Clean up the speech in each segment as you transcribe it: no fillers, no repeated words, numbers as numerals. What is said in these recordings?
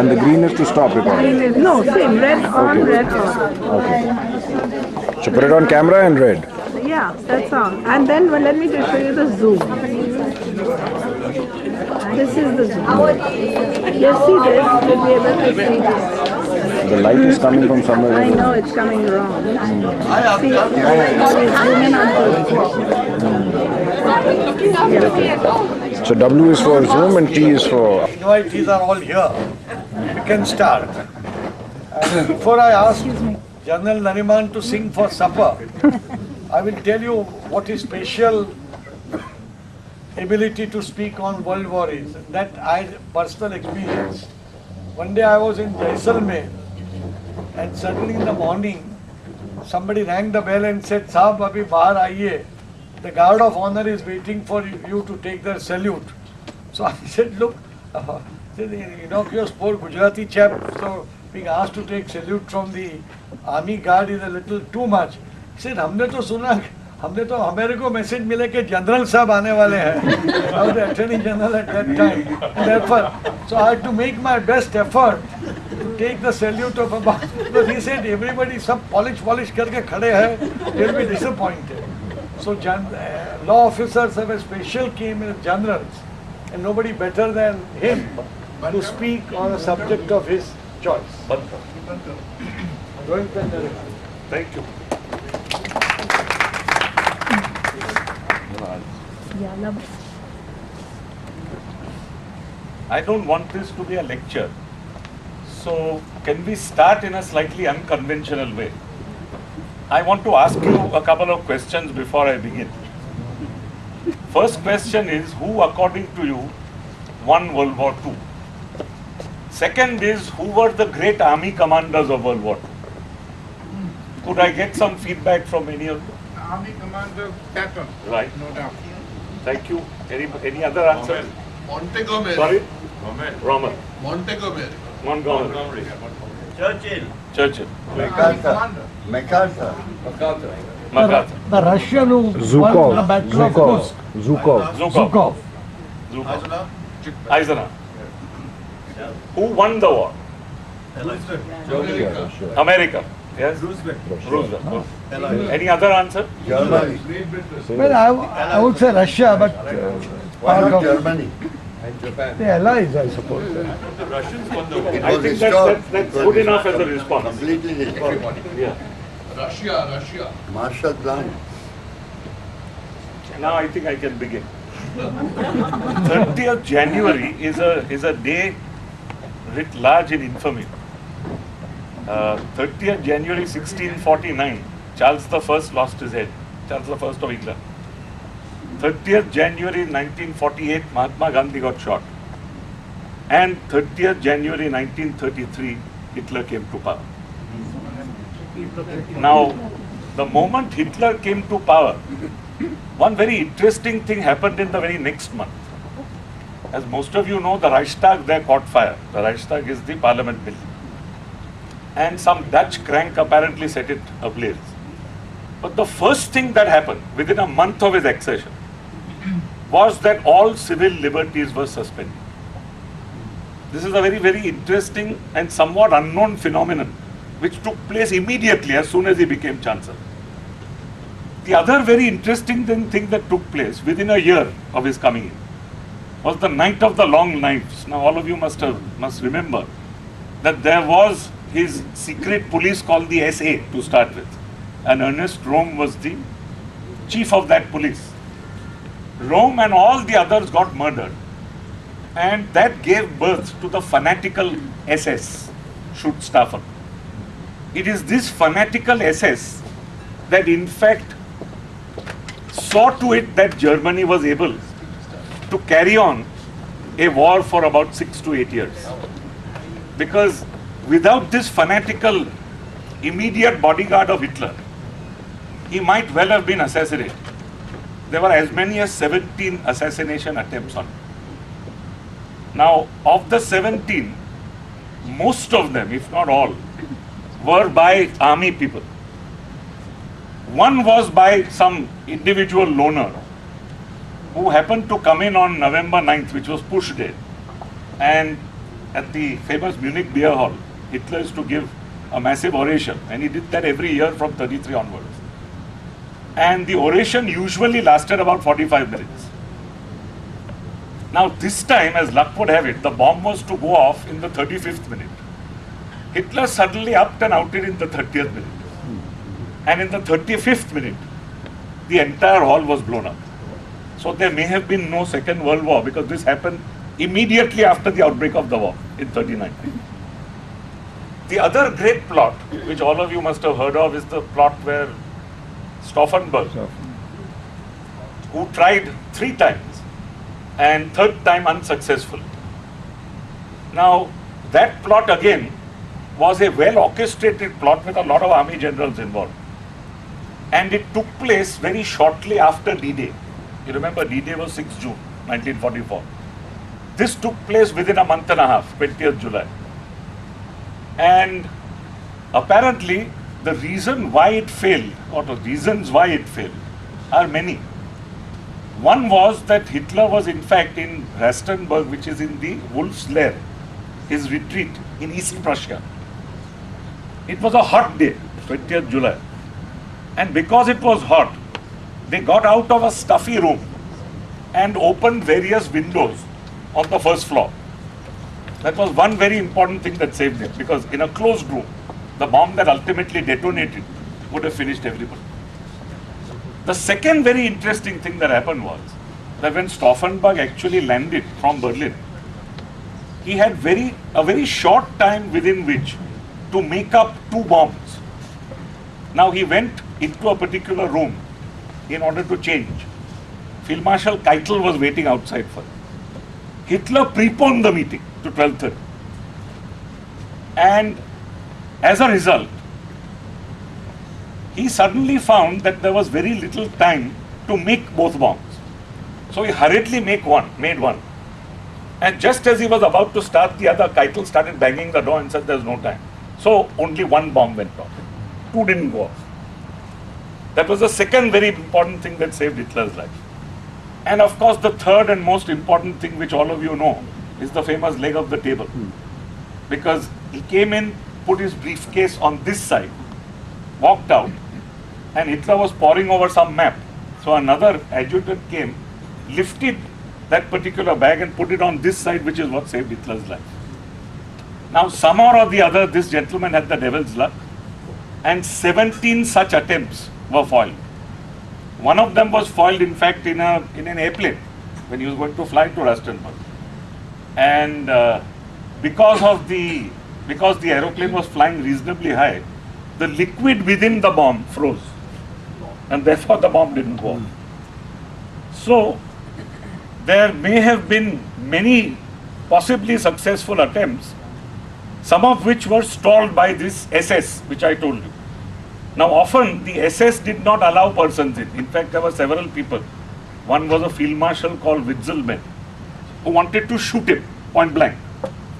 And the green is to stop recording. No, same. Red on, Okay. red off. Okay. So put it on camera and red. Yeah, that's all. And then let me just show you the zoom. This is the zoom. You see this? You'll be able to see this. The light is coming from somewhere. I know it's coming wrong. See, zoom in on So W is for zoom and T is for. Invitees are all here. We can start. And before I ask General Nariman to sing for supper, I will tell you what his special ability to speak on World War is. That I personal experience. One day I was in Jaisalmer, and suddenly in the morning somebody rang the bell and said, "Saab, abhi bahar aiye. The guard of honor is waiting for you to take their salute." So I said, "Look, the innocuous poor Gujarati chap, so being asked to take salute from the army guard is a little too much." He said, हमने तो सुना, हमें को message मिले कि general साहब आने वाले हैं. I was the attorney general at that time. And therefore, so I had to make my best effort to take the salute of about. Because he said everybody सब polish करके खड़े हैं, they'll be disappointed. So law officers have a special came as generals, and nobody better than him to speak on a subject of his choice. Thank you. I don't want this to be a lecture. So can we start in a slightly unconventional way? I want to ask you a couple of questions before I begin. First question is, who according to you won World War II? Second is, who were the great army commanders of World War II? Could I get some feedback from any of you? Army Commander Patton. Right. No doubt. Thank you. Any other answers? Montgomery. Sorry? Rommel. Montgomery. Montgomery. Churchill. MacArthur. MacArthur. The Russian who Zhukov. won the Battle of Kursk. Zhukov. Zhukov. Eisenhower. Who won the war? America. America. Yes? Roosevelt. Any other answer? Germany. Well, I would say Russia, but part of Germany. the Allies, I suppose. I think that's good enough as a response. Completely different. Yeah. Russia. Marshall Plan. Now I think I can begin. 30th January is a day writ large in infamy. 30th January 1649, Charles I lost his head. Charles I of England. 30th January 1948, Mahatma Gandhi got shot. And 30th January 1933, Hitler came to power. Now, the moment Hitler came to power, one very interesting thing happened in the very next month. As most of you know, the Reichstag there caught fire. The Reichstag is the parliament building. And some Dutch crank apparently set it ablaze. But the first thing that happened within a month of his accession was that all civil liberties were suspended. This is a very, very interesting and somewhat unknown phenomenon which took place immediately as soon as he became Chancellor. The other very interesting thing that took place within a year of his coming in was the Night of the Long Knives. Now all of you must remember that there was his secret police called the SA to start with. And Ernest Röhm was the chief of that police. Röhm and all the others got murdered. And that gave birth to the fanatical SS, Schutzstaffel. It is this fanatical SS that in fact saw to it that Germany was able to carry on a war for about 6 to 8 years. Because without this fanatical immediate bodyguard of Hitler, he might well have been assassinated. There were as many as 17 assassination attempts on him. Now, of the 17, most of them, if not all, were by army people. One was by some individual loner who happened to come in on November 9th, which was Push Day. And at the famous Munich Beer Hall, Hitler used to give a massive oration, and he did that every year from 33 onwards. And the oration usually lasted about 45 minutes. Now this time, as luck would have it, the bomb was to go off in the 35th minute. Hitler suddenly upped and outed in the 30th minute. And in the 35th minute, the entire hall was blown up. So there may have been no Second World War, because this happened immediately after the outbreak of the war in 39. The other great plot, which all of you must have heard of, is the plot where Stauffenberg, who tried 3 times and 3rd time unsuccessful. Now that plot again was a well orchestrated plot with a lot of army generals involved. And it took place very shortly after D-Day. You remember D-Day was 6 June 1944. This took place within a month and a half, 20th July. And apparently the reason why it failed, or the reasons why it failed, are many. One was that Hitler was in fact in Rastenburg, which is in the Wolf's Lair, his retreat in East Prussia. It was a hot day, 20th July. And because it was hot, they got out of a stuffy room and opened various windows on the first floor. That was one very important thing that saved it, because in a closed room, the bomb that ultimately detonated would have finished everybody. The second very interesting thing that happened was that when Stauffenberg actually landed from Berlin, he had a very short time within which to make up 2 bombs. Now he went into a particular room in order to change. Field Marshal Keitel was waiting outside for him. Hitler preponed the meeting to 12:30. And as a result, he suddenly found that there was very little time to make both bombs. So he hurriedly made one. And just as he was about to start the other, Keitel started banging the door and said there's no time. So only 1 bomb went off. 2 didn't go off. That was the second very important thing that saved Hitler's life. And of course, the third and most important thing, which all of you know, is the famous leg of the table. Because he came in, put his briefcase on this side, walked out, and Hitler was poring over some map. So another adjutant came, lifted that particular bag and put it on this side, which is what saved Hitler's life. Now, somehow or the other, this gentleman had the devil's luck, and 17 such attempts were foiled. One of them was foiled, in fact, in an airplane when he was going to fly to Rastenburg. And because the aeroplane was flying reasonably high, the liquid within the bomb froze, and therefore the bomb didn't go off. So there may have been many possibly successful attempts, some of which were stalled by this SS, which I told you. Now often the SS did not allow persons in. In fact, there were several people. One was a field marshal called Witzelmann, who wanted to shoot him point blank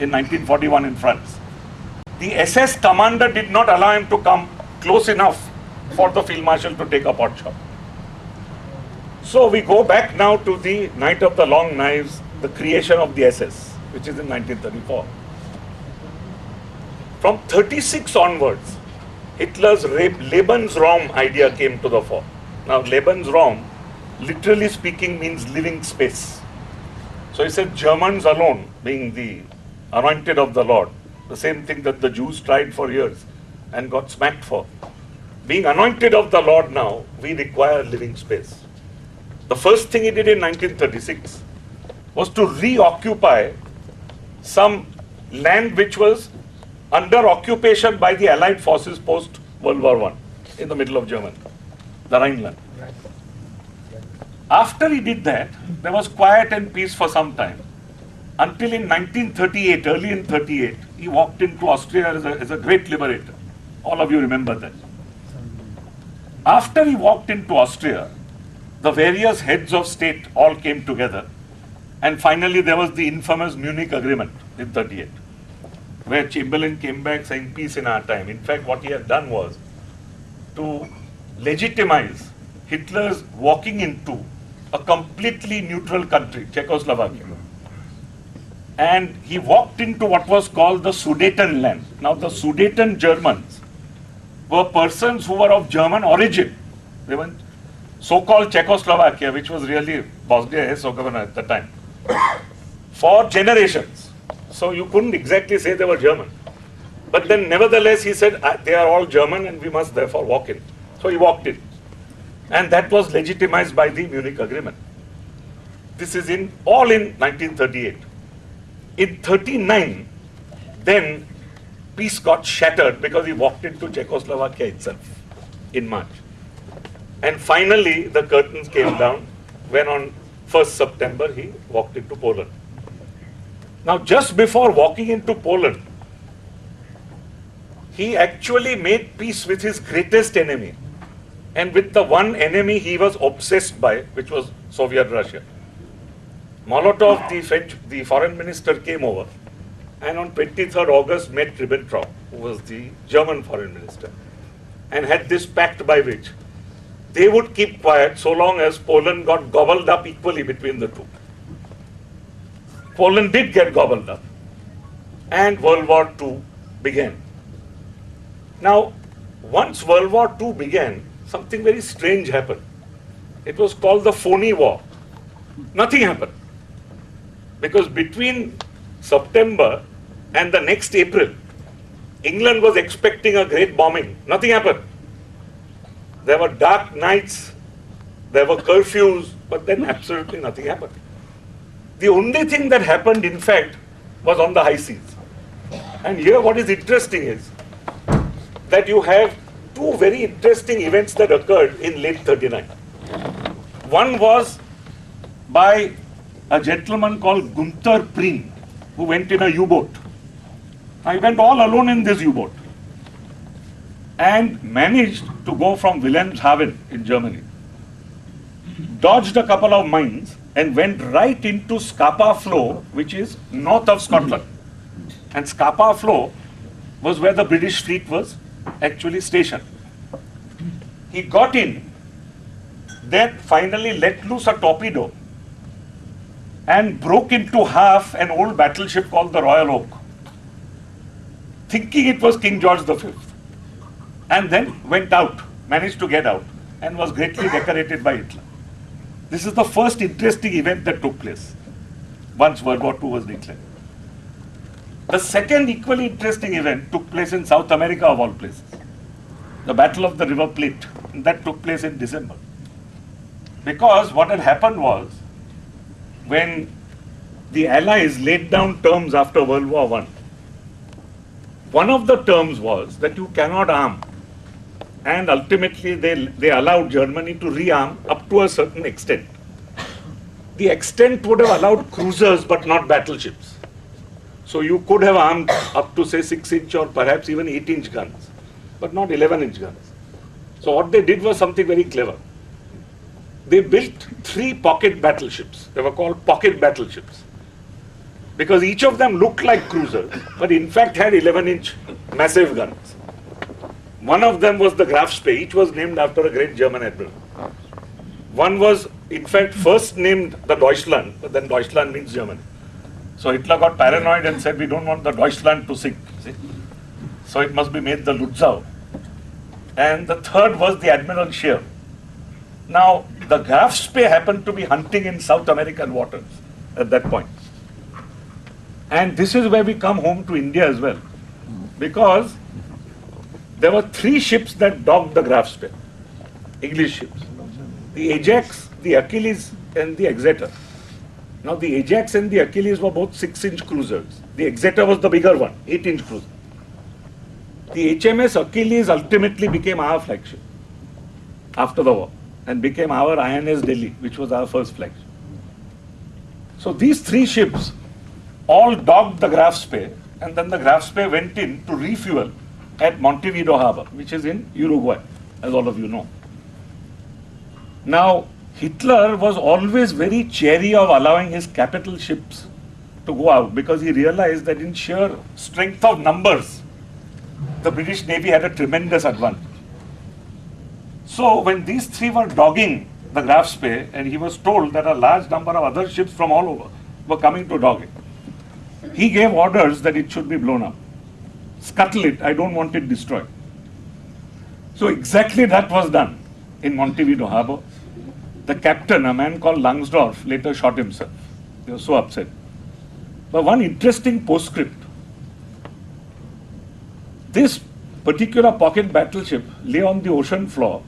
in 1941 in France. The SS commander did not allow him to come close enough for the field marshal to take a pot shot. So we go back now to the Night of the Long Knives, the creation of the SS, which is in 1934. From 36 onwards, Hitler's Lebensraum idea came to the fore. Now Lebensraum, literally speaking, means living space. So he said Germans alone, being the anointed of the Lord, the same thing that the Jews tried for years and got smacked for. Being anointed of the Lord now, we require living space. The first thing he did in 1936 was to reoccupy some land which was under occupation by the Allied forces post World War I in the middle of Germany, the Rhineland. After he did that, there was quiet and peace for some time, until in 1938, early in 38, he walked into Austria as a great liberator. All of you remember that. After he walked into Austria, the various heads of state all came together, and finally there was the infamous Munich Agreement in 38, where Chamberlain came back saying peace in our time. In fact, what he had done was to legitimize Hitler's walking into a completely neutral country, Czechoslovakia. and he walked into what was called the Sudeten land. Now the Sudeten Germans were persons who were of German origin. They were so-called Czechoslovakia, which was really Bosnia-Herzegovina at the time, for generations. So you couldn't exactly say they were German. But then nevertheless he said, they are all German and we must therefore walk in. So he walked in. And that was legitimized by the Munich Agreement. This is all in 1938. In 39, then peace got shattered because he walked into Czechoslovakia itself in March. And finally, the curtains came down when on 1st September he walked into Poland. Now, just before walking into Poland, he actually made peace with his greatest enemy and with the one enemy he was obsessed by, which was Soviet Russia. Molotov, the foreign minister, came over and on 23rd August met Ribbentrop, who was the German foreign minister, and had this pact by which they would keep quiet so long as Poland got gobbled up equally between the two. Poland did get gobbled up, and World War II began. Now, once World War II began, something very strange happened. It was called the phony war. Nothing happened. Because between September and the next April, England was expecting a great bombing. Nothing happened. There were dark nights, there were curfews, but then absolutely nothing happened. The only thing that happened, in fact, was on the high seas. And here what is interesting is that you have two very interesting events that occurred in late 39. One was by a gentleman called Gunther Prien, who went in a U-boat. Now he went all alone in this U-boat and managed to go from Wilhelmshaven in Germany, dodged a couple of mines and went right into Scapa Flow, which is north of Scotland. And Scapa Flow was where the British fleet was actually stationed. He got in, then finally let loose a torpedo and broke into half an old battleship called the Royal Oak, thinking it was King George V. And then went out, managed to get out, and was greatly decorated by Hitler. This is the first interesting event that took place once World War II was declared. The second equally interesting event took place in South America, of all places. The Battle of the River Plate. And that took place in December. Because what had happened was, when the Allies laid down terms after World War I, one of the terms was that you cannot arm. And ultimately they allowed Germany to rearm up to a certain extent. The extent would have allowed cruisers but not battleships. So you could have armed up to say 6-inch or perhaps even 8-inch guns, but not 11-inch guns. So what they did was something very clever. They built 3 pocket battleships. They were called pocket battleships, because each of them looked like cruisers, but in fact had 11-inch massive guns. One of them was the Graf Spee. Each was named after a great German admiral. One was, in fact, first named the Deutschland, but then Deutschland means Germany. So Hitler got paranoid and said, we don't want the Deutschland to sink. See? So it must be made the Lützow. And the third was the Admiral Scheer. Now, the Graf Spee happened to be hunting in South American waters at that point. And this is where we come home to India as well. Because there were 3 ships that docked the Graf Spee, English ships. The Ajax, the Achilles, and the Exeter. Now the Ajax and the Achilles were both 6-inch cruisers. The Exeter was the bigger one, 8-inch cruiser. The HMS Achilles ultimately became our flagship after the war and became our INS Delhi, which was our first flagship. So these 3 ships all docked the Graf Spee, and then the Graf Spee went in to refuel at Montevideo Harbor, which is in Uruguay, as all of you know. Now, Hitler was always very chary of allowing his capital ships to go out, because he realized that in sheer strength of numbers, the British Navy had a tremendous advantage. So when these 3 were dogging the Graf Spee, and he was told that a large number of other ships from all over were coming to dog it, he gave orders that it should be blown up. Scuttle it, I don't want it destroyed. So exactly that was done in Montevideo Harbor. The captain, a man called Langsdorff, later shot himself. They were so upset. But one interesting postscript. This particular pocket battleship lay on the ocean floor,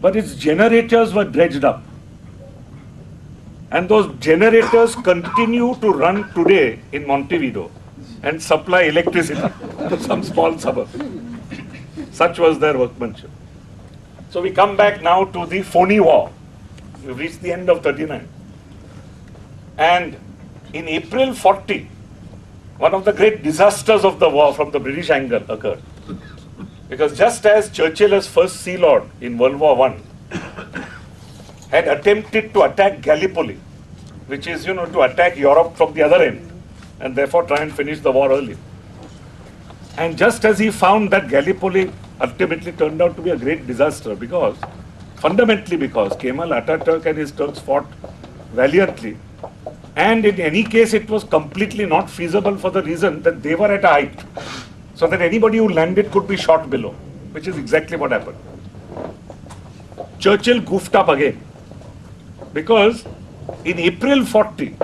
but its generators were dredged up. And those generators continue to run today in Montevideo and supply electricity to some small suburb. Such was their workmanship. So we come back now to the phony war. We've reached the end of 39. And in April 40, one of the great disasters of the war from the British angle occurred. Because just as Churchill as first Sea Lord in World War I had attempted to attack Gallipoli, which is, to attack Europe from the other end, and therefore try and finish the war early. And just as he found that Gallipoli ultimately turned out to be a great disaster fundamentally because Kemal Ataturk and his Turks fought valiantly, and in any case it was completely not feasible for the reason that they were at a height, so that anybody who landed could be shot below, which is exactly what happened. Churchill goofed up again, because in April 40,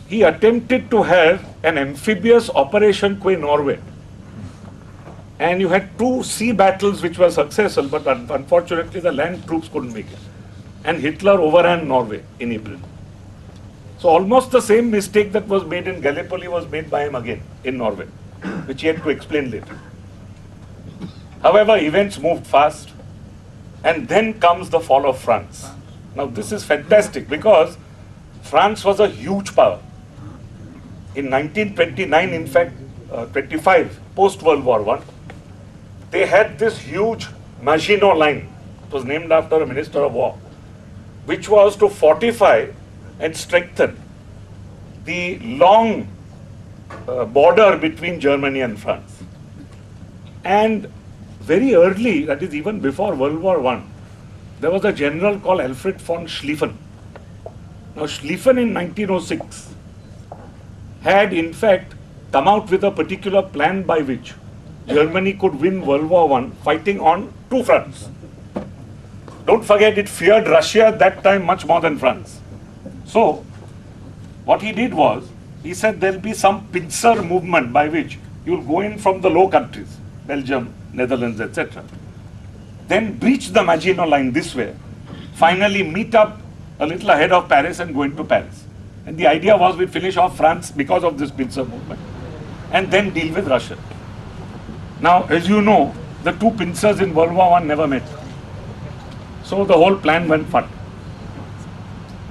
he attempted to have an amphibious Operation Quay Norway. And you had 2 sea battles which were successful, but unfortunately the land troops couldn't make it. And Hitler overran Norway in April. So almost the same mistake that was made in Gallipoli was made by him again in Norway, which he had to explain later. However, events moved fast, and then comes the fall of France. Now this is fantastic because France was a huge power. In 1929, in fact, 25, post-World War I, they had this huge Maginot Line. It was named after a Minister of War, which was to fortify and strengthen the long border between Germany and France. And very early, that is even before World War I, there was a general called Alfred von Schlieffen. Now Schlieffen in 1906 had in fact come out with a particular plan by which Germany could win World War I fighting on 2 fronts. Don't forget, it feared Russia at that time much more than France. So what he did was, he said there will be some pincer movement by which you will go in from the Low Countries, Belgium, Netherlands, etc. Then breach the Maginot Line this way, finally meet up a little ahead of Paris and go into Paris. And the idea was we'd finish off France because of this pincer movement and then deal with Russia. Now, as you know, the 2 pincers in World War I never met. So the whole plan went fun.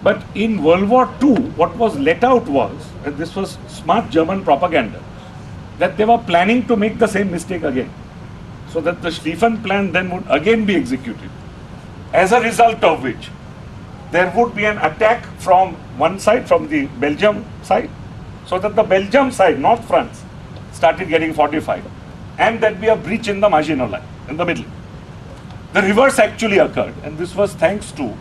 But in World War II, what was let out was, and this was smart German propaganda, that they were planning to make the same mistake again, so that the Schlieffen plan then would again be executed. As a result of which, there would be an attack from one side, from the Belgium side, so that the Belgium side, not France, started getting fortified, and there'd be a breach in the Maginot Line, in the middle. The reverse actually occurred, and this was thanks to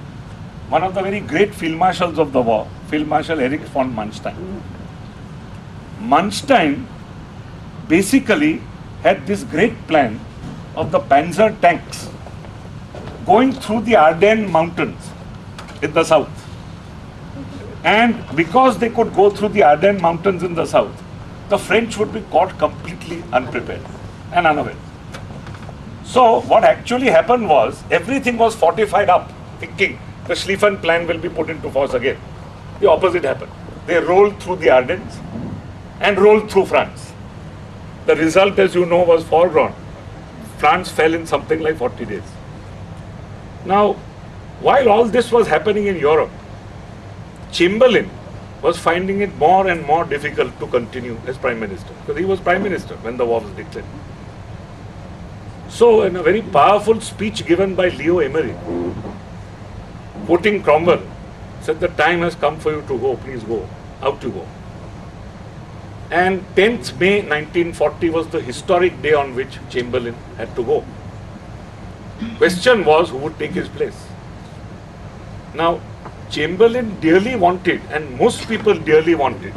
one of the very great field marshals of the war, Field Marshal Erich von Manstein. Manstein basically had this great plan of the Panzer tanks going through the Ardennes mountains in the south. And because they could go through the Ardennes mountains in the south, the French would be caught completely unprepared and unaware. So what actually happened was, everything was fortified up, thinking the Schlieffen plan will be put into force again. The opposite happened. They rolled through the Ardennes and rolled through France. The result, as you know, was foregone. France fell in something like 40 days. Now, while all this was happening in Europe, Chamberlain was finding it more and more difficult to continue as Prime Minister, because he was Prime Minister when the war was declared. So, in a very powerful speech given by Leo Emery, quoting Cromwell, said, "The time has come for you to go, please go, out you go." And 10th May 1940 was the historic day on which Chamberlain had to go. Question was, who would take his place? Now, Chamberlain dearly wanted, and most people dearly wanted,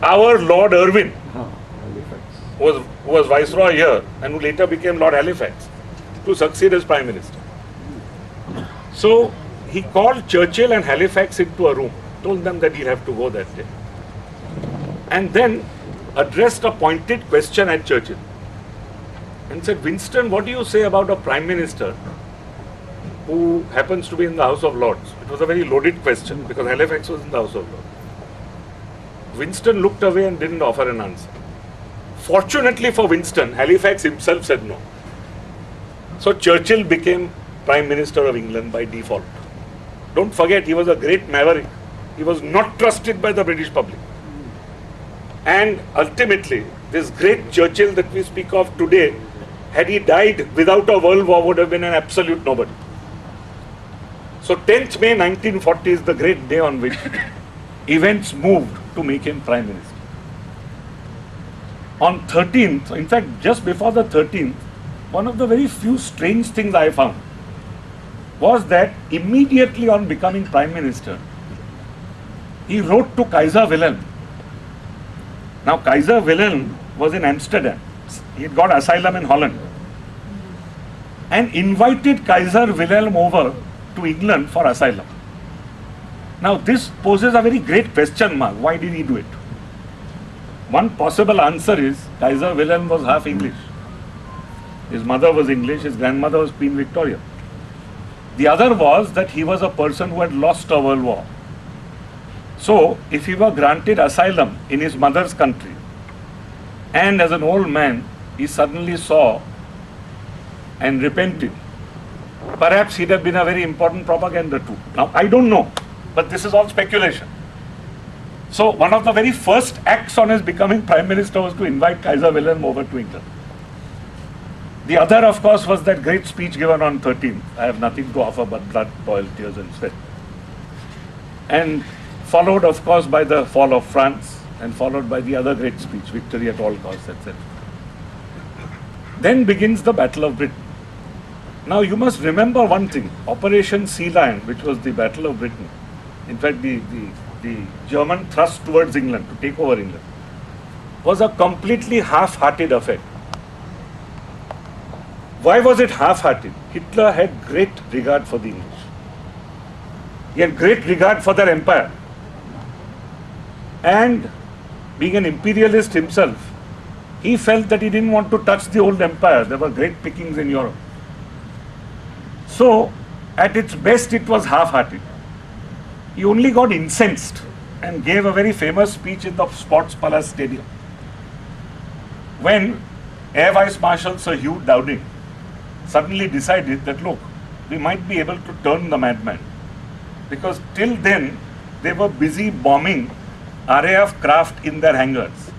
our Lord Irwin, who was Viceroy here and who later became Lord Halifax, to succeed as Prime Minister. So he called Churchill and Halifax into a room, told them that he'll have to go that day, and then addressed a pointed question at Churchill and said, Winston, what do you say about a Prime Minister who happens to be in the House of Lords? It was a very loaded question because Halifax was in the House of Lords. Winston looked away and didn't offer an answer. Fortunately for Winston, Halifax himself said no. So Churchill became Prime Minister of England by default. Don't forget, he was a great maverick. He was not trusted by the British public. And ultimately, this great Churchill that we speak of today, had he died without a world war, would have been an absolute nobody. So 10th May 1940 is the great day on which events moved to make him Prime Minister. On 13th, in fact just before the 13th, one of the very few strange things I found was that immediately on becoming Prime Minister, he wrote to Kaiser Wilhelm. Now Kaiser Wilhelm was in Amsterdam. He had got asylum in Holland and invited Kaiser Wilhelm over to England for asylum. Now this poses a very great question mark. Why did he do it? One possible answer is Kaiser Wilhelm was half English. His mother was English, his grandmother was Queen Victoria. The other was that he was a person who had lost a world war. So if he were granted asylum in his mother's country, and as an old man he suddenly saw and repented, perhaps he'd have been a very important propaganda tool. Now I don't know, but this is all speculation. So one of the very first acts on his becoming Prime Minister was to invite Kaiser Wilhelm over to England. The other, of course, was that great speech given on 13th. I have nothing to offer but blood, toil, tears and sweat. And followed, of course, by the fall of France and followed by the other great speech, victory at all costs, etc. Then begins the Battle of Britain. Now you must remember one thing, Operation Sea Lion, which was the Battle of Britain, in fact the German thrust towards England, to take over England, was a completely half-hearted affair. Why was it half-hearted? Hitler had great regard for the English. He had great regard for their empire. And being an imperialist himself, he felt that he didn't want to touch the old empire. There were great pickings in Europe. So, at its best, it was half-hearted. He only got incensed and gave a very famous speech in the Sports Palace Stadium, when Air Vice Marshal Sir Hugh Dowding suddenly decided that, look, we might be able to turn the madman, because till then they were busy bombing RAF craft in their hangars.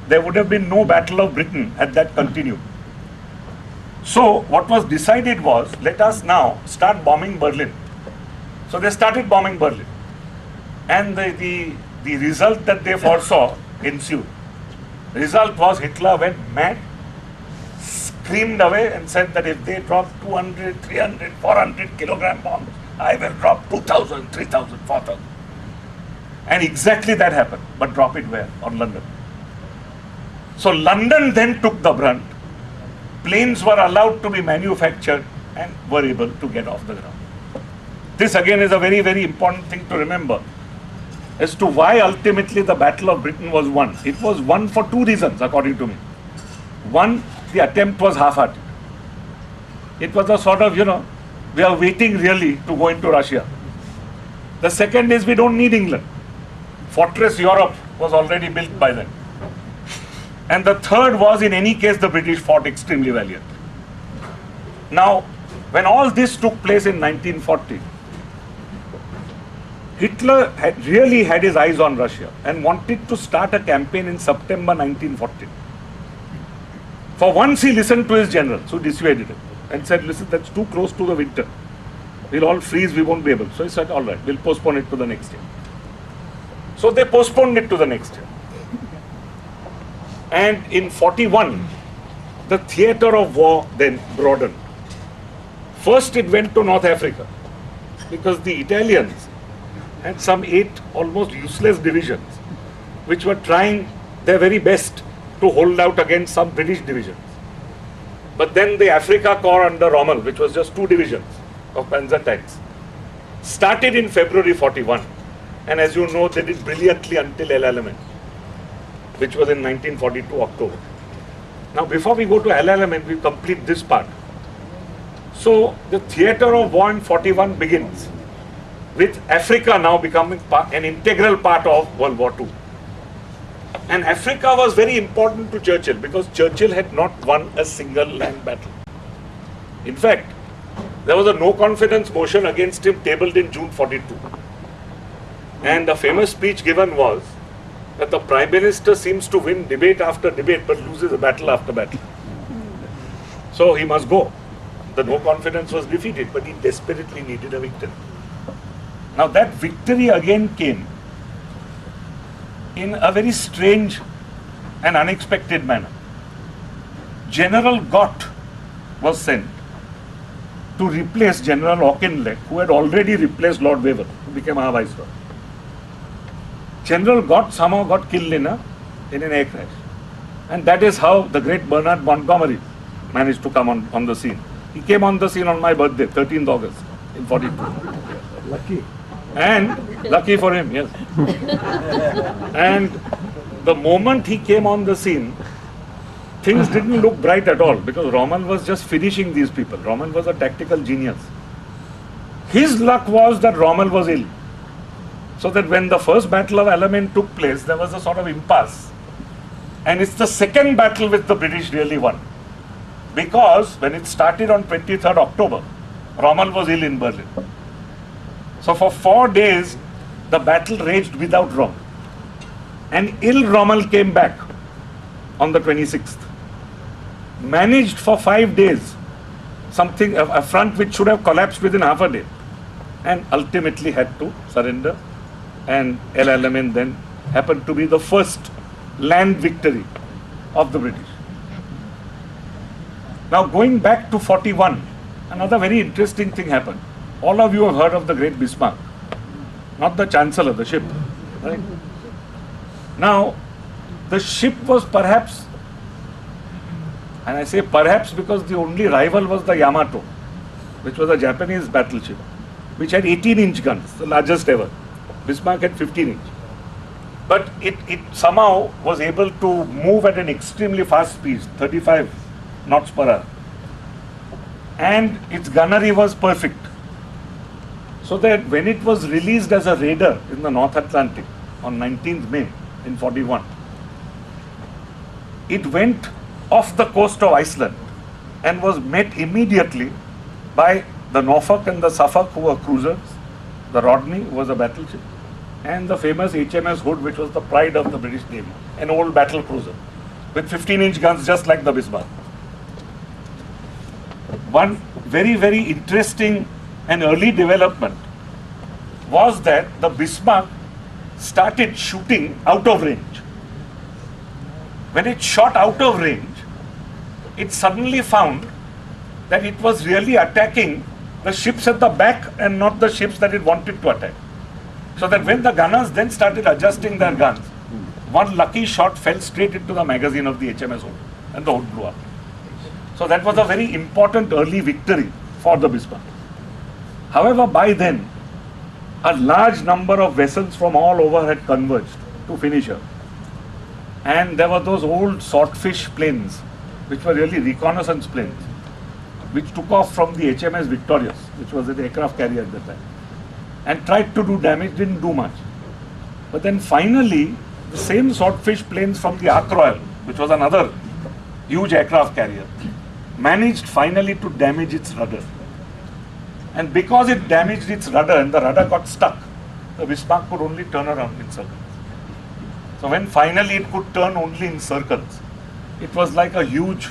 There would have been no Battle of Britain had that continued. So what was decided was, let us now start bombing Berlin. So they started bombing Berlin, and the result that they foresaw ensued. The result was Hitler went mad, screamed away and said that if they drop 200, 300, 400 kilogram bombs, I will drop 2,000, 3,000, 4,000. And exactly that happened, but drop it where? On London. So London then took the brunt. Planes were allowed to be manufactured and were able to get off the ground. This again is a very, very important thing to remember as to why ultimately the Battle of Britain was won. It was won for two reasons, according to me. One, the attempt was half-hearted. It was a sort of, we are waiting really to go into Russia. The second is we don't need England. Fortress Europe was already built by then. And the third was, in any case, the British fought extremely valiantly. Now, when all this took place in 1940, Hitler had really had his eyes on Russia and wanted to start a campaign in September 1940. For once he listened to his generals who dissuaded him and said, listen, that's too close to the winter. We'll all freeze, we won't be able. So he said, all right, we'll postpone it to the next year. So they postponed it to the next year. And in 41, the theatre of war then broadened. First it went to North Africa, because the Italians had some 8 almost useless divisions, which were trying their very best to hold out against some British divisions. But then the Africa Corps under Rommel, which was just 2 divisions of Panzer tanks, started in February 41. And as you know, they did brilliantly until El Alamein, which was in 1942 October. Now, before we go to El Alamein, we complete this part. So, the theatre of war in 41 begins with Africa now becoming an integral part of World War II. And Africa was very important to Churchill because Churchill had not won a single land battle. In fact, there was a no confidence motion against him tabled in June 42. And the famous speech given was that the Prime Minister seems to win debate after debate but loses battle after battle. So he must go. The no confidence was defeated, but he desperately needed a victory. Now that victory again came in a very strange and unexpected manner. General Gott was sent to replace General Auchinleck, who had already replaced Lord Wavell, who became our Viceroy. General Gott somehow got killed in an air crash. And that is how the great Bernard Montgomery managed to come on the scene. He came on the scene on my birthday, 13th August in 42. Lucky. And lucky for him, yes. And the moment he came on the scene, things didn't look bright at all because Rommel was just finishing these people. Rommel was a tactical genius. His luck was that Rommel was ill. So that when the first Battle of Alamein took place, there was a sort of impasse. And it's the second battle which the British really won. Because when it started on 23rd October, Rommel was ill in Berlin. So for 4 days, the battle raged without Rommel. And ill Rommel came back on the 26th. Managed for 5 days a front which should have collapsed within half a day. And ultimately had to surrender. And El Alamein then happened to be the first land victory of the British. Now going back to 41, another very interesting thing happened. All of you have heard of the great Bismarck, not the Chancellor, the ship. Right? Now, the ship was perhaps, and I say perhaps because the only rival was the Yamato, which was a Japanese battleship, which had 18-inch guns, the largest ever. Bismarck had 15-inch. But it somehow was able to move at an extremely fast speed, 35 knots per hour. And its gunnery was perfect. So that when it was released as a raider in the North Atlantic on 19th May in 41, it went off the coast of Iceland and was met immediately by the Norfolk and the Suffolk, who were cruisers, the Rodney, who was a battleship, and the famous HMS Hood, which was the pride of the British Navy, an old battle cruiser with 15-inch guns just like the Bismarck. One very, very interesting and early development was that the Bismarck started shooting out of range. When it shot out of range, it suddenly found that it was really attacking the ships at the back and not the ships that it wanted to attack. So that when the gunners then started adjusting their guns, one lucky shot fell straight into the magazine of the HMS Hood and the Hood blew up. So that was a very important early victory for the Bismarck. However, by then, a large number of vessels from all over had converged to finish her. And there were those old swordfish planes, which were really reconnaissance planes, which took off from the HMS Victorious, which was an aircraft carrier at the time, and tried to do damage, didn't do much. But then finally, the same swordfish planes from the Ark Royal, which was another huge aircraft carrier, managed finally to damage its rudder. And because it damaged its rudder and the rudder got stuck, the Bismarck could only turn around in circles. So when finally it could turn only in circles, it was like a huge,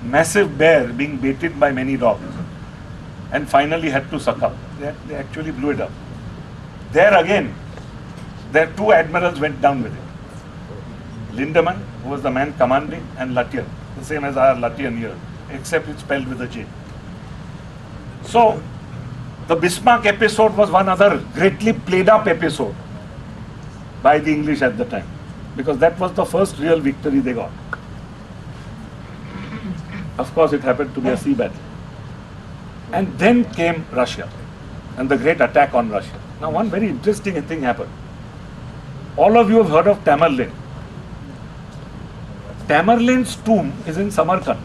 massive bear being baited by many dogs, and finally had to succumb. They actually blew it up. There again, their 2 admirals went down with it. Lindemann, who was the man commanding, and Luthian, the same as our Luthian here, except it's spelled with a J. So, the Bismarck episode was one other greatly played up episode by the English at the time. because that was the first real victory they got. Of course, it happened to be a sea battle. And then came Russia and the great attack on Russia. Now, one very interesting thing happened. All of you have heard of Tamerlane. Tamerlane's tomb is in Samarkand.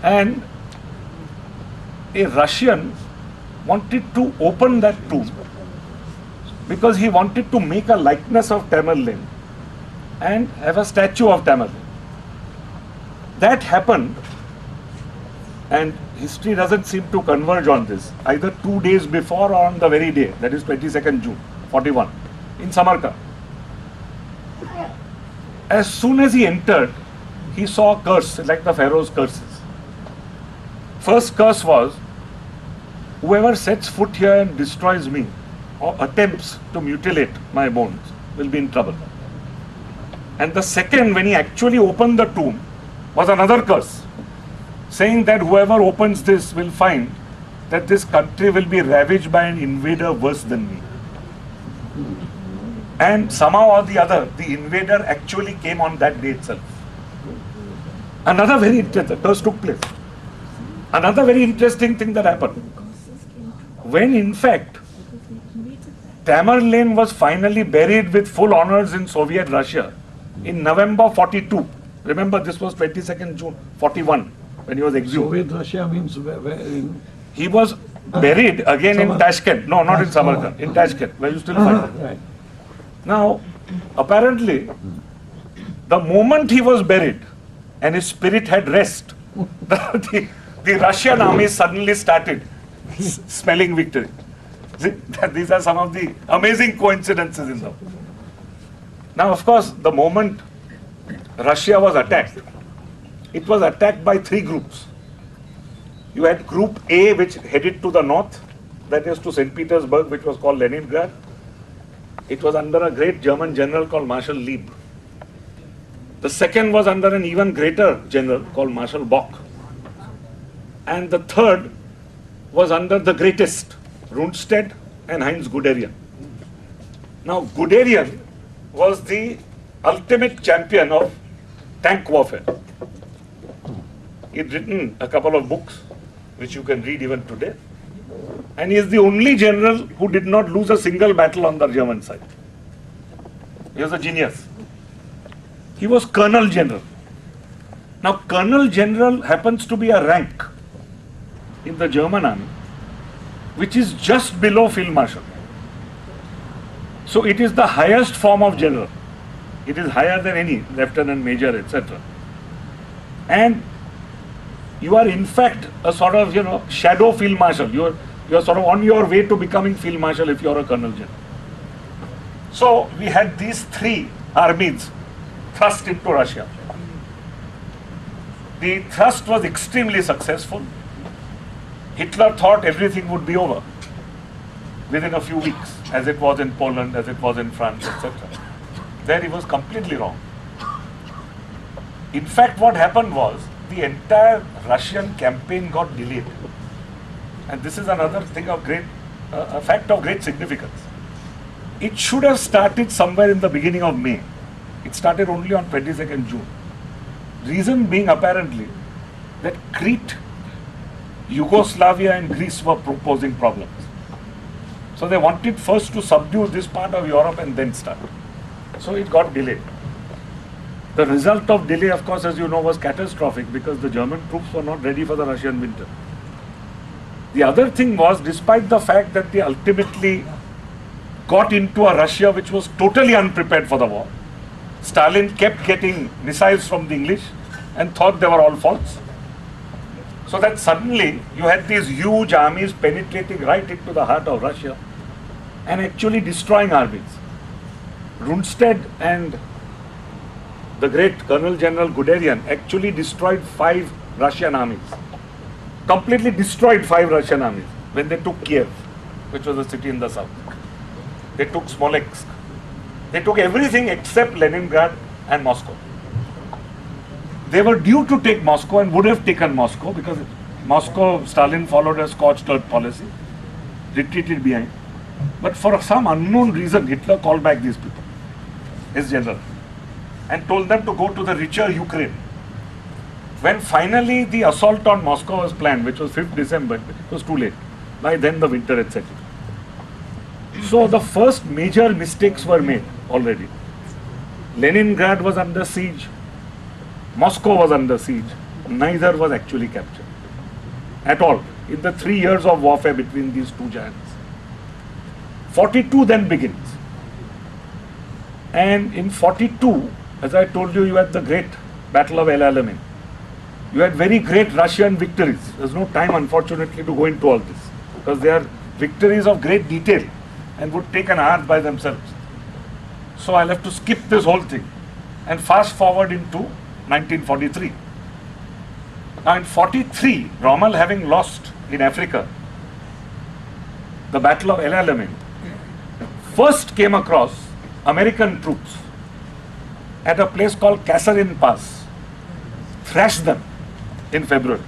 And a Russian wanted to open that tomb because he wanted to make a likeness of Tamerlane and have a statue of Tamerlane. That happened, and history doesn't seem to converge on this, either 2 days before or on the very day, that is 22nd June, 41, in Samarkand. As soon as he entered, he saw a curse, like the Pharaoh's curses. First curse was, whoever sets foot here and destroys me or attempts to mutilate my bones will be in trouble. And the second, when he actually opened the tomb, was another curse, saying that whoever opens this will find that this country will be ravaged by an invader worse than me. And somehow or the other, the invader actually came on that day itself. Another very interesting curse took place. Another very interesting thing that happened, when in fact Tamerlane was finally buried with full honors in Soviet Russia in November 42. Remember, this was 22nd June 41 when he was exhumed. Soviet Russia means where in He was buried again in Samar- Tashkent. No, not in Samarkand, in Tashkent, where you still find. right. Now, apparently, the moment he was buried and his spirit had rest, the Russian army suddenly started smelling victory. See, these are some of the amazing coincidences in them. Now, of course, the moment Russia was attacked, it was attacked by three groups. You had Group A, which headed to the north, that is to St. Petersburg, which was called Leningrad. It was under a great German general called Marshal Lieb. The second was under an even greater general called Marshal Bock. And the third was under the greatest, Rundstedt and Heinz Guderian. Now, Guderian was the ultimate champion of tank warfare. He'd written a couple of books, which you can read even today. And he is the only general who did not lose a single battle on the German side. He was a genius. He was Colonel General. Now, Colonel General happens to be a rank in the German army, which is just below Field Marshal. So it is the highest form of general. It is higher than any lieutenant, major, etc. And you are in fact a sort of, shadow Field Marshal. You are sort of on your way to becoming Field Marshal if you are a Colonel General. So we had these three armies thrust into Russia. The thrust was extremely successful. Hitler thought everything would be over within a few weeks, as it was in Poland, as it was in France, etc. There he was completely wrong. In fact, what happened was the entire Russian campaign got delayed. And this is another thing of a fact of great significance. It should have started somewhere in the beginning of May. It started only on 22nd June. Reason being apparently that Crete, Yugoslavia and Greece were posing problems. So they wanted first to subdue this part of Europe and then start. So it got delayed. The result of delay, of course, as you know, was catastrophic because the German troops were not ready for the Russian winter. The other thing was, despite the fact that they ultimately got into a Russia which was totally unprepared for the war, Stalin kept getting missiles from the English and thought they were all false. So that suddenly you had these huge armies penetrating right into the heart of Russia and actually destroying armies. Rundstedt and the great Colonel General Guderian actually destroyed 5 Russian armies. Completely destroyed 5 Russian armies when they took Kiev, which was a city in the south. They took Smolensk. They took everything except Leningrad and Moscow. They were due to take Moscow and would have taken Moscow because Moscow, Stalin followed a scorched earth policy, retreated behind. But for some unknown reason, Hitler called back these people. his general, and told them to go to the richer Ukraine. When finally the assault on Moscow was planned, which was 5th December, it was too late. By then the winter had set in. So the first major mistakes were made already. Leningrad was under siege, Moscow was under siege, neither was actually captured at all in the 3 years of warfare between these two giants. 42 then begins. And in 42, as I told you, you had the great Battle of El Alamein. You had very great Russian victories. There's no time, unfortunately, to go into all this, because they are victories of great detail and would take an hour by themselves. So I'll have to skip this whole thing and fast forward into 1943. Now in 43, Rommel having lost in Africa the Battle of El Alamein, first came across American troops at a place called Kasserine Pass, thrashed them in February.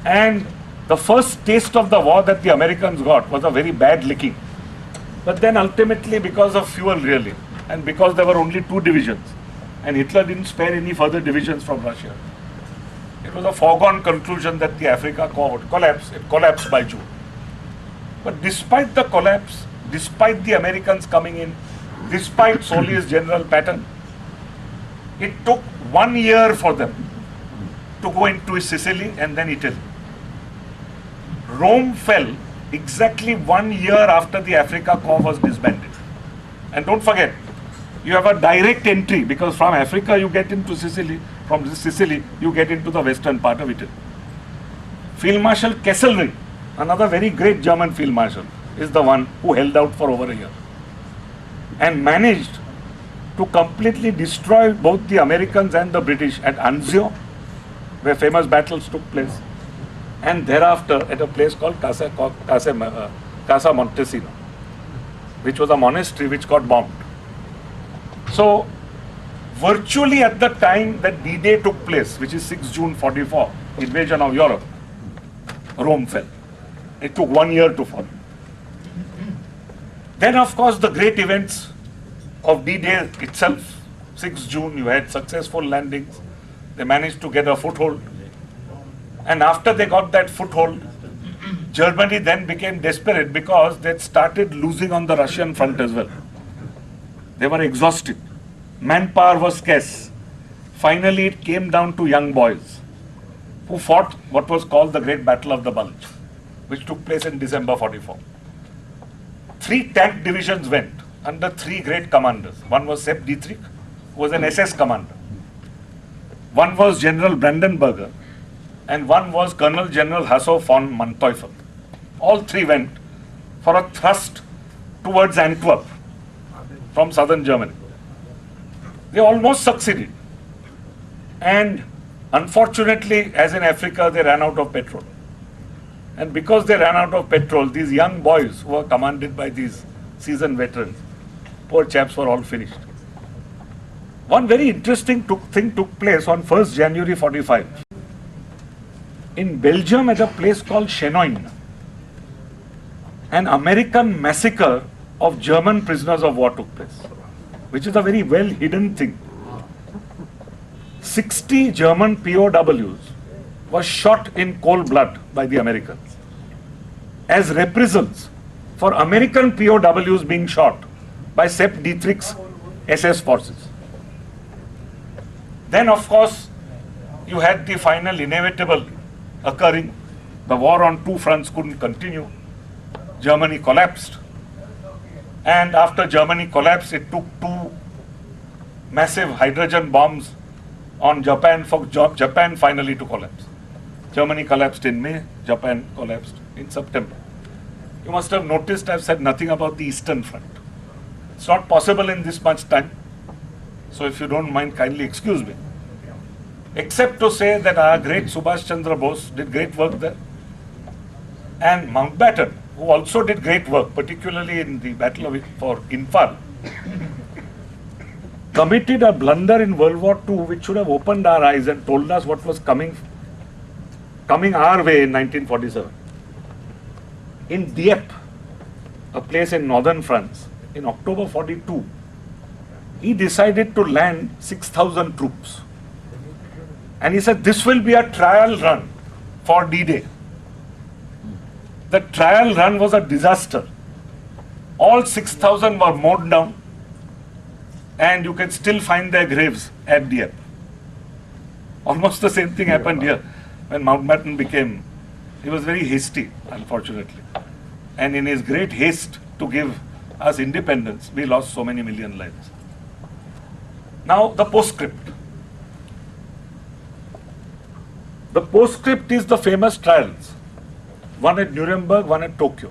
And the first taste of the war that the Americans got was a very bad licking. But then ultimately, because of fuel really, and because there were only 2 divisions, and Hitler didn't spare any further divisions from Russia, it was a foregone conclusion that the Africa Corps would collapse. It collapsed by June. But despite the collapse, despite the Americans coming in, despite Solis General Patton, it took 1 year for them to go into Sicily and then Italy. Rome fell exactly 1 year after the Africa Corps was disbanded. And don't forget, you have a direct entry, because from Africa you get into Sicily, from Sicily you get into the western part of Italy. Field Marshal Kesselring, another very great German Field Marshal, is the one who held out for over a year and managed to completely destroy both the Americans and the British at Anzio, where famous battles took place, and thereafter at a place called Casa Montesino, which was a monastery which got bombed. So virtually at the time that D-Day took place, which is 6 June 44, invasion of Europe, Rome fell. It took 1 year to fall. Then of course the great events of D-Day itself, 6 June, you had successful landings, they managed to get a foothold, and after they got that foothold, Germany then became desperate because they started losing on the Russian front as well. They were exhausted, manpower was scarce. Finally it came down to young boys who fought what was called the Great Battle of the Bulge, which took place in December 44. 3 tank divisions went under 3 great commanders. One was Sepp Dietrich, who was an SS commander. One was General Brandenberger, and one was Colonel General Hasso von Manteuffel. All 3 went for a thrust towards Antwerp from southern Germany. They almost succeeded. And unfortunately, as in Africa, they ran out of petrol. And because they ran out of petrol, these young boys who were commanded by these seasoned veterans, poor chaps, were all finished. One very interesting thing took place on 1st January 45. In Belgium, at a place called Chenogne, an American massacre of German prisoners of war took place, which is a very well hidden thing. 60 German POWs were shot in cold blood by the Americans as reprisals for American POWs being shot by Sepp Dietrich's SS forces. Then of course you had the final inevitable occurring. The war on 2 fronts couldn't continue. Germany collapsed. And after Germany collapsed, it took 2 massive hydrogen bombs on Japan for Japan finally to collapse. Germany collapsed in May, Japan collapsed in September. You must have noticed I've said nothing about the Eastern Front. It's not possible in this much time, so if you don't mind, kindly excuse me. Except to say that our great Subhash Chandra Bose did great work there, and Mountbatten, who also did great work, particularly in the battle for Imphal, committed a blunder in World War II which should have opened our eyes and told us what was coming our way in 1947. In Dieppe, a place in northern France, in October 42, he decided to land 6,000 troops. And he said, this will be a trial run for D-Day. The trial run was a disaster. All 6,000 were mowed down, and you can still find their graves at Dieppe. Almost the same thing happened here when Mountbatten became, he was very hasty, unfortunately. And in his great haste to give us independence, we lost so many million lives. Now, the postscript. The postscript is the famous trials, one at Nuremberg, one at Tokyo.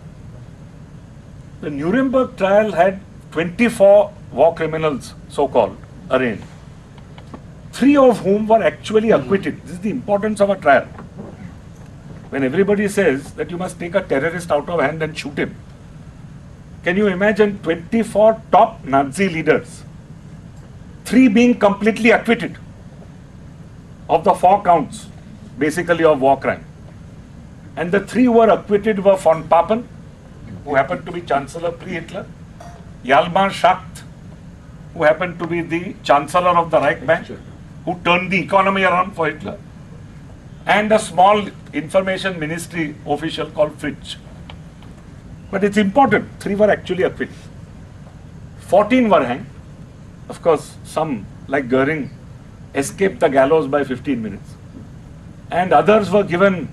The Nuremberg trial had 24 war criminals, so-called, arraigned, 3 of whom were actually acquitted. This is the importance of a trial. When everybody says that you must take a terrorist out of hand and shoot him, can you imagine 24 top Nazi leaders, 3 being completely acquitted of the 4 counts, basically of war crime? And the 3 who were acquitted were von Papen, who happened to be Chancellor pre-Hitler, Hjalmar Schacht, who happened to be the Chancellor of the Reich Bank, who turned the economy around for Hitler, and a small information ministry official called Fritsch. But it's important, 3 were actually acquitted. 14 were hanged. Of course, some, like Goering, escaped the gallows by 15 minutes. And others were given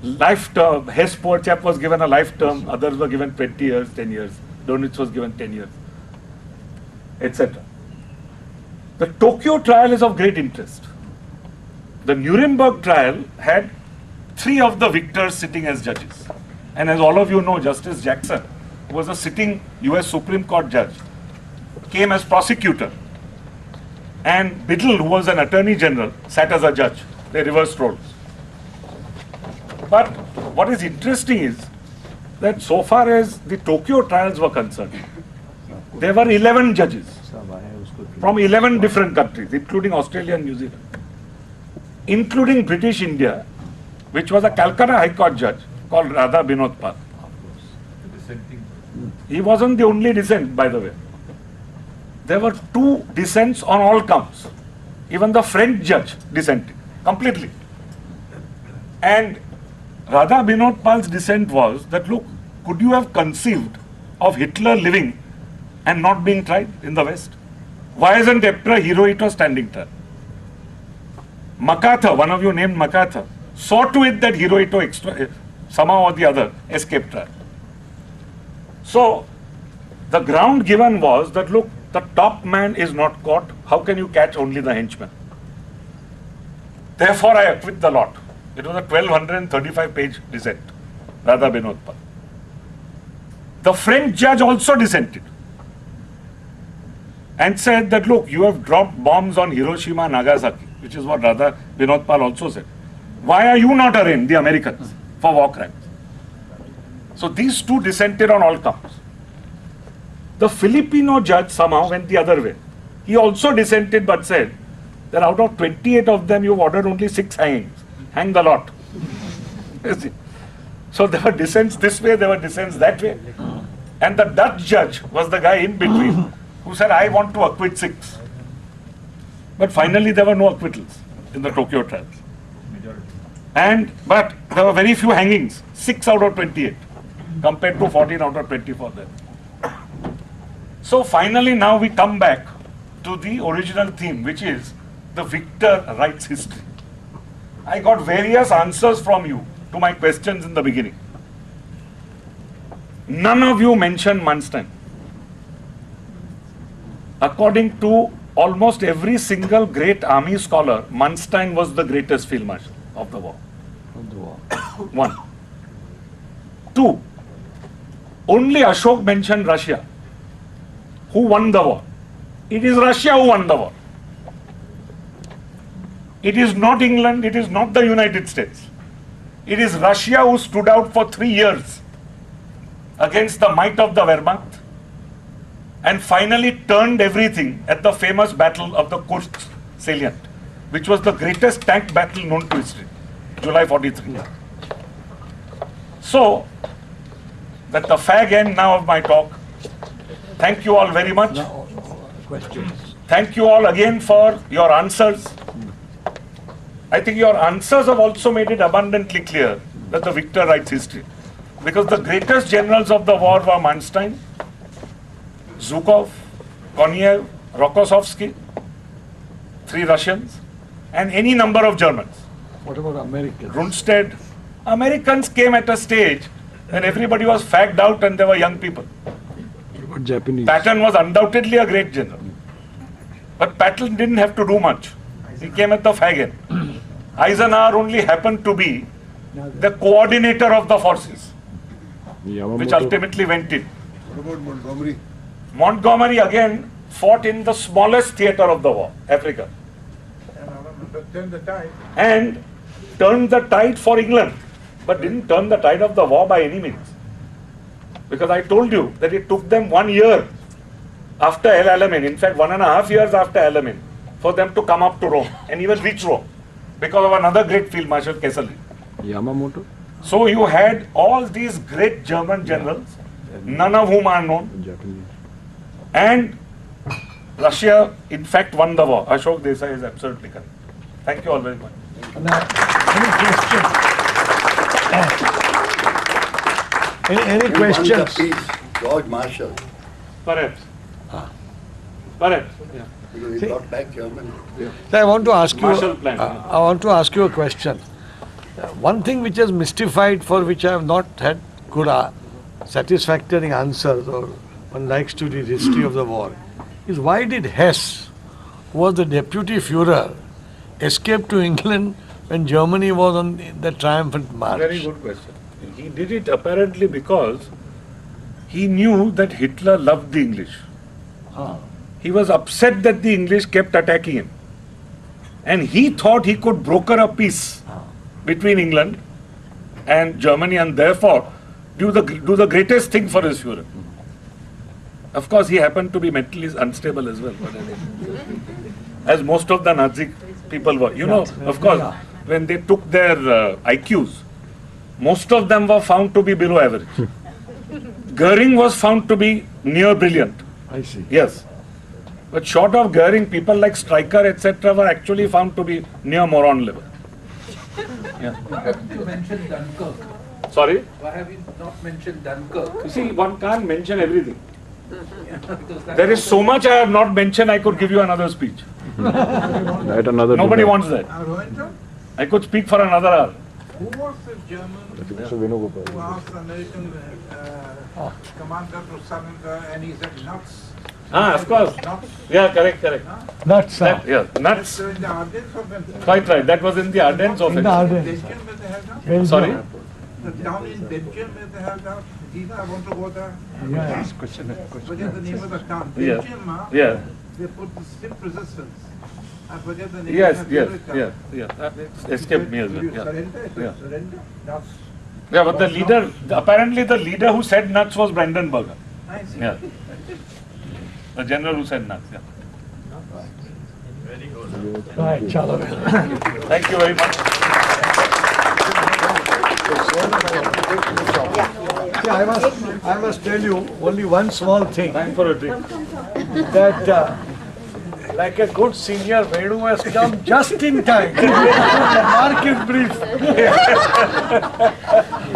life term. Hess, poor chap, was given a life term. Others were given 20 years, 10 years. Donitz was given 10 years, etc. The Tokyo trial is of great interest. The Nuremberg trial had 3 of the victors sitting as judges. And as all of you know, Justice Jackson, who was a sitting US Supreme Court judge, came as prosecutor. And Biddle, who was an attorney general, sat as a judge. They reversed roles. But what is interesting is that so far as the Tokyo trials were concerned, there were 11 judges from 11 different countries, including Australia and New Zealand, including British India, which was a Calcutta High Court judge called Radha Binod Pal. He wasn't the only dissent, by the way. There were 2 dissents on all counts. Even the French judge dissented completely. And Radha Binod Pal's dissent was that, look, could you have conceived of Hitler living and not being tried in the West? Why isn't Emperor Hirohito standing trial? MacArthur, one of you named MacArthur, saw to it that Hirohito somehow or the other escaped trial. So, the ground given was that, look, the top man is not caught. How can you catch only the henchman? Therefore, I acquit the lot. It was a 1235-page dissent, Radha Binod Pal. The French judge also dissented and said that, look, you have dropped bombs on Hiroshima, Nagasaki, which is what Radha Binod Pal also said. Why are you not arraigned, the Americans, for war crimes? So these 2 dissented on all counts. The Filipino judge somehow went the other way. He also dissented but said that out of 28 of them, you've ordered only 6 hangings. Hang the lot. So there were dissents this way, there were dissents that way. And the Dutch judge was the guy in between who said, I want to acquit 6. But finally there were no acquittals in the Tokyo trials. But there were very few hangings, 6 out of 28, compared to 14 out of 24 then. So finally now we come back to the original theme, which is the victor writes history. I got various answers from you to my questions in the beginning. None of you mentioned Manstein. According to almost every single great army scholar, Manstein was the greatest field marshal of the war. 1. 2. Only Ashok mentioned Russia. Who won the war? It is Russia who won the war. It is not England, it is not the United States. It is Russia who stood out for 3 years against the might of the Wehrmacht and finally turned everything at the famous battle of the Kursk salient, which was the greatest tank battle known to history, July 43. So, that's the fag end now of my talk. Thank you all very much. questions. Thank you all again for your answers. I think your answers have also made it abundantly clear that the victor writes history. Because the greatest generals of the war were Manstein, Zhukov, Konev, Rokossovsky, 3 Russians, and any number of Germans. What about Americans? Rundstedt. Americans came at a stage when everybody was fagged out and there were young people. What about Japanese? Patton was undoubtedly a great general. But Patton didn't have to do much. He came at the fag end. Eisenhower only happened to be the coordinator of the forces, which Yamamoto. ultimately went in. What about Montgomery? Montgomery again fought in the smallest theater of the war, Africa, Turn the tide. and turned the tide for England, but didn't turn the tide of the war by any means. Because I told you that it took them 1 year after El Alamein, in fact 1.5 years after Alamein, for them to come up to Rome and even reach Rome because of another great field marshal, Kesselring. Yamamoto. So you had all these great German generals, none of whom are known, Japanese. and Russia in fact won the war. Ashok Desai is absolutely correct. Thank you all very much. Now, any questions? Any Who won the questions? peace? George Marshall, Perhaps. Perhaps. Yeah. because he See- brought back Germany. So I want to ask you. Marshall Plan. I want to ask you a question. One thing which has mystified, for which I have not had good satisfactory answers, or one likes to read history of the war, is why did Hess, who was the deputy Führer, escape to England when Germany was on the triumphant march? Very good question. He did it apparently because he knew that Hitler loved the English. He was upset that the English kept attacking him. And he thought he could broker a peace between England and Germany, and therefore do the greatest thing for his Führer. Of course, he happened to be mentally unstable as well, but anyway, as most of the Nazi people were. You know, of course, when they took their IQs, most of them were found to be below average. Goering was found to be near brilliant. I see. Yes. But short of Goering, people like Stryker, etc., were actually found to be near moron level. Yeah. You mentioned Dunkirk. Sorry? Why have you not mentioned Dunkirk? You see, one can't mention everything. Because that There is so much I have not mentioned, I could give you another speech. Write another. Nobody dinner. wants that. Rohindra, I could speak for another hour. who was the German So Venugopal. who asked the American commander to surrender and he said nuts? Ah, of course. Nuts? Yeah, correct. Nuts, That, yeah, nuts. So in the Ardennes of Belgium. Quite right. That was in the Ardennes in the offensive. Ardennes. Belgium where they held out? Belgium. Sorry? The town in Belgium where they held out? Dina, I want to go there. Yeah. Forget the name of the town. Yeah. Belgium, Yeah. they put the stiff resistance. I forget the name Yes, of the yes, favorite town. yeah. That escaped me as well. Did you Yeah. surrender? It was Yeah. surrender? Nuts. Yeah, but the leader, apparently the leader who said nuts was Brandenburger. I see. Yeah. The general who said nuts. Yeah. Right, chalo. Thank you very much. See, I must tell you only one small thing, Time for a drink. that like a good senior, Venu has come just in time. Mark is brief.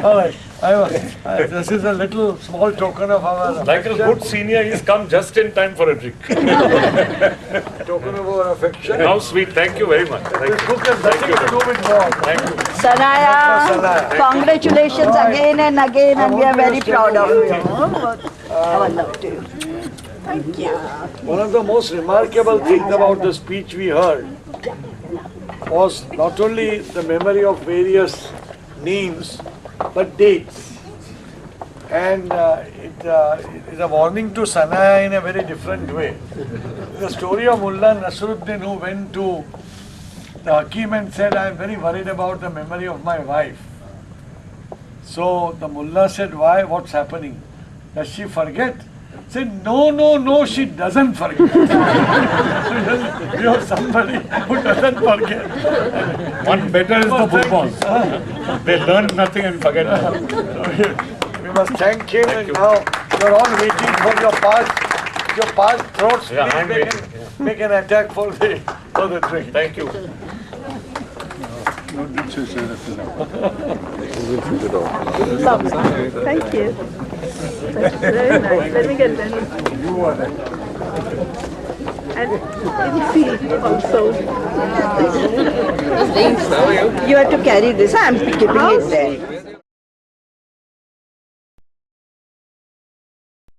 All right, this is a little small token of our Like a good senior, he's come just in time for a drink. token of our affection. How sweet. Thank you very much. Thank This you. book has nothing to do with war. Thank you. Sanaya, congratulations again and again, and we are very proud of you. Our love to you. Thank you. One of the most remarkable things about the speech we heard was not only the memory of various names, but dates. And it is a warning to Sanaya in a very different way. The story of Mullah Nasruddin, who went to the Hakim and said, I am very worried about the memory of my wife. So the Mullah said, why? What's happening? Does she forget? Said, no, she doesn't forget. You have somebody who doesn't forget. One better is the football. They learn nothing and forget nothing. We must thank him, and now you're all waiting for your part If your past throats, Yeah, please I'm make an attack for the drink. Thank you. Thank you. That's very nice. Let me get that. And see also. You have to carry this. I'm keeping it there.